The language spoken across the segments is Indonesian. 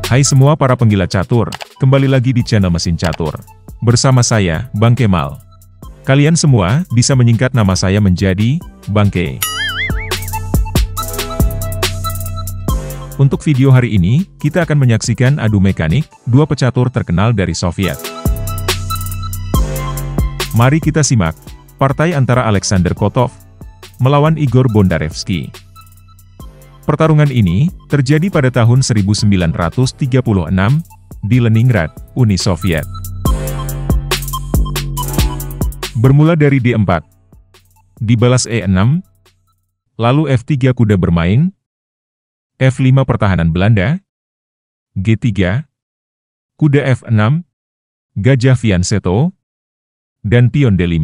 Hai semua para penggila catur, kembali lagi di channel Mesin Catur. Bersama saya, Bang Kemal. Kalian semua bisa menyingkat nama saya menjadi Bang Ke. Untuk video hari ini, kita akan menyaksikan adu mekanik dua pecatur terkenal dari Soviet. Mari kita simak partai antara Alexander Kotov melawan Igor Bondarevsky. Pertarungan ini terjadi pada tahun 1936 di Leningrad, Uni Soviet. Bermula dari D4, dibalas E6, lalu F3 kuda bermain, F5 pertahanan Belanda, G3, kuda F6, gajah fianchetto, dan pion D5.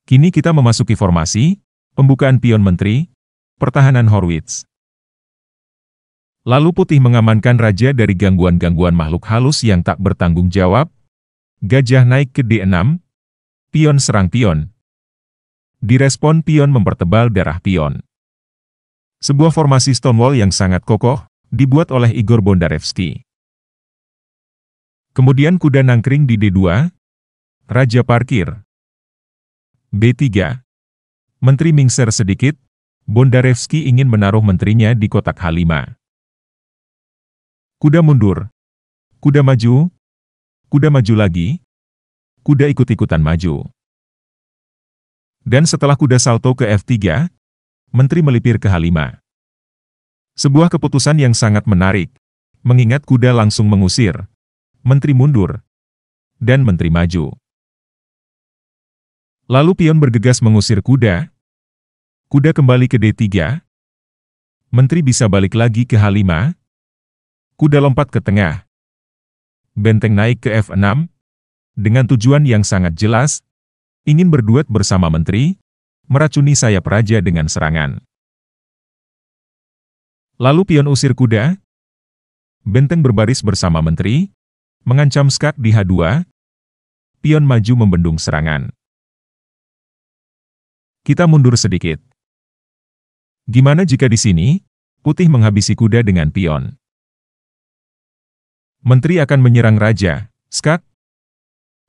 Kini kita memasuki formasi, pembukaan pion menteri, pertahanan Horwitz. Lalu putih mengamankan raja dari gangguan-gangguan makhluk halus yang tak bertanggung jawab. Gajah naik ke D6, pion serang pion. Direspon pion mempertebal darah pion. Sebuah formasi Stonewall yang sangat kokoh, dibuat oleh Igor Bondarevsky. Kemudian kuda nangkring di D2, raja parkir. B3, menteri mingser sedikit. Bondarevsky ingin menaruh menterinya di kotak H5. Kuda mundur. Kuda maju. Kuda maju lagi. Kuda ikut-ikutan maju. Dan setelah kuda salto ke F3, menteri melipir ke H5. Sebuah keputusan yang sangat menarik, mengingat kuda langsung mengusir, menteri mundur, dan menteri maju. Lalu pion bergegas mengusir kuda. Kuda kembali ke D3. Menteri bisa balik lagi ke H5. Kuda lompat ke tengah. Benteng naik ke F6. Dengan tujuan yang sangat jelas, ingin berduet bersama menteri, meracuni sayap raja dengan serangan. Lalu pion usir kuda. Benteng berbaris bersama menteri, mengancam skak di H2. Pion maju membendung serangan. Kita mundur sedikit. Gimana jika di sini, putih menghabisi kuda dengan pion? Menteri akan menyerang raja, skak.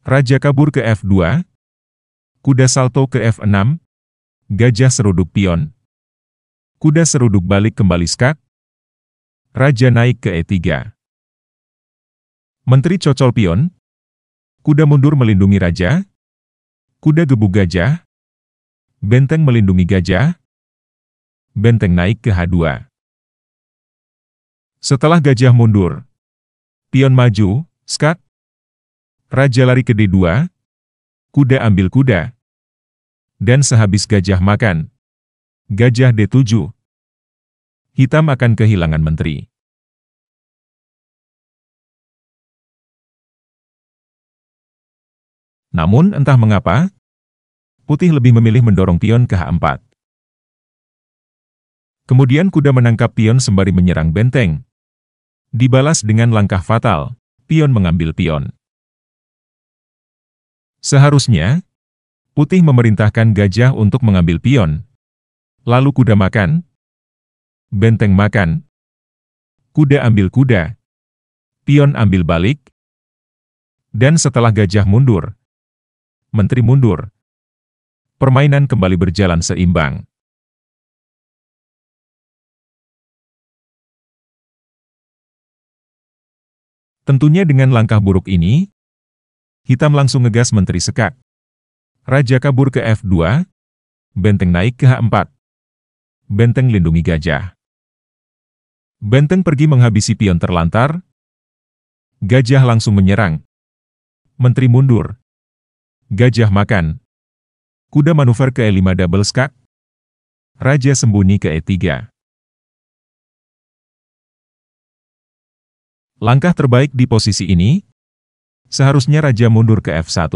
Raja kabur ke F2. Kuda salto ke F6. Gajah seruduk pion. Kuda seruduk balik kembali skak. Raja naik ke E3. Menteri cocol pion. Kuda mundur melindungi raja. Kuda gebuk gajah. Benteng melindungi gajah. Benteng naik ke H2. Setelah gajah mundur, pion maju, skak. Raja lari ke D2. Kuda ambil kuda. Dan sehabis gajah makan, gajah D7. Hitam akan kehilangan menteri. Namun entah mengapa, putih lebih memilih mendorong pion ke H4. Kemudian kuda menangkap pion sembari menyerang benteng. Dibalas dengan langkah fatal, pion mengambil pion. Seharusnya, putih memerintahkan gajah untuk mengambil pion. Lalu kuda makan, benteng makan, kuda ambil kuda, pion ambil balik, dan setelah gajah mundur, menteri mundur. Permainan kembali berjalan seimbang. Tentunya dengan langkah buruk ini, hitam langsung ngegas menteri sekak. Raja kabur ke F2, benteng naik ke H4. Benteng lindungi gajah. Benteng pergi menghabisi pion terlantar. Gajah langsung menyerang. Menteri mundur. Gajah makan. Kuda manuver ke E5 double skak. Raja sembunyi ke E3. Langkah terbaik di posisi ini, seharusnya raja mundur ke F1.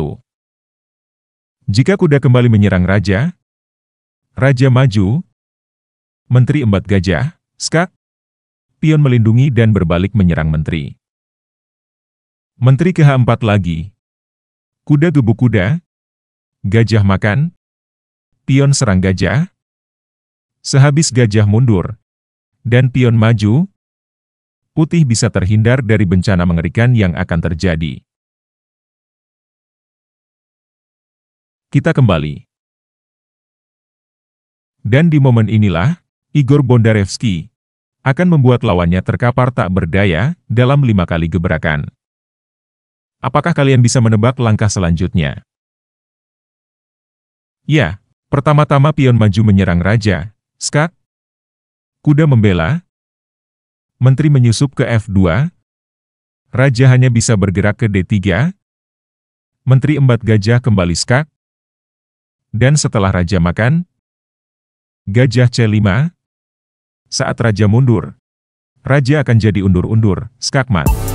Jika kuda kembali menyerang raja, raja maju, menteri embat gajah, skak, pion melindungi dan berbalik menyerang menteri. Menteri ke H4 lagi, kuda gebuk kuda, gajah makan, pion serang gajah, sehabis gajah mundur, dan pion maju, putih bisa terhindar dari bencana mengerikan yang akan terjadi. Kita kembali. Dan di momen inilah, Igor Bondarevsky akan membuat lawannya terkapar tak berdaya dalam 5 kali gebrakan. Apakah kalian bisa menebak langkah selanjutnya? Ya, pertama-tama pion maju menyerang raja, skak. Kuda membela. Menteri menyusup ke F2. Raja hanya bisa bergerak ke D3. Menteri embat gajah kembali skak. Dan setelah raja makan, gajah C5. Saat raja mundur, raja akan jadi undur-undur, skakmat.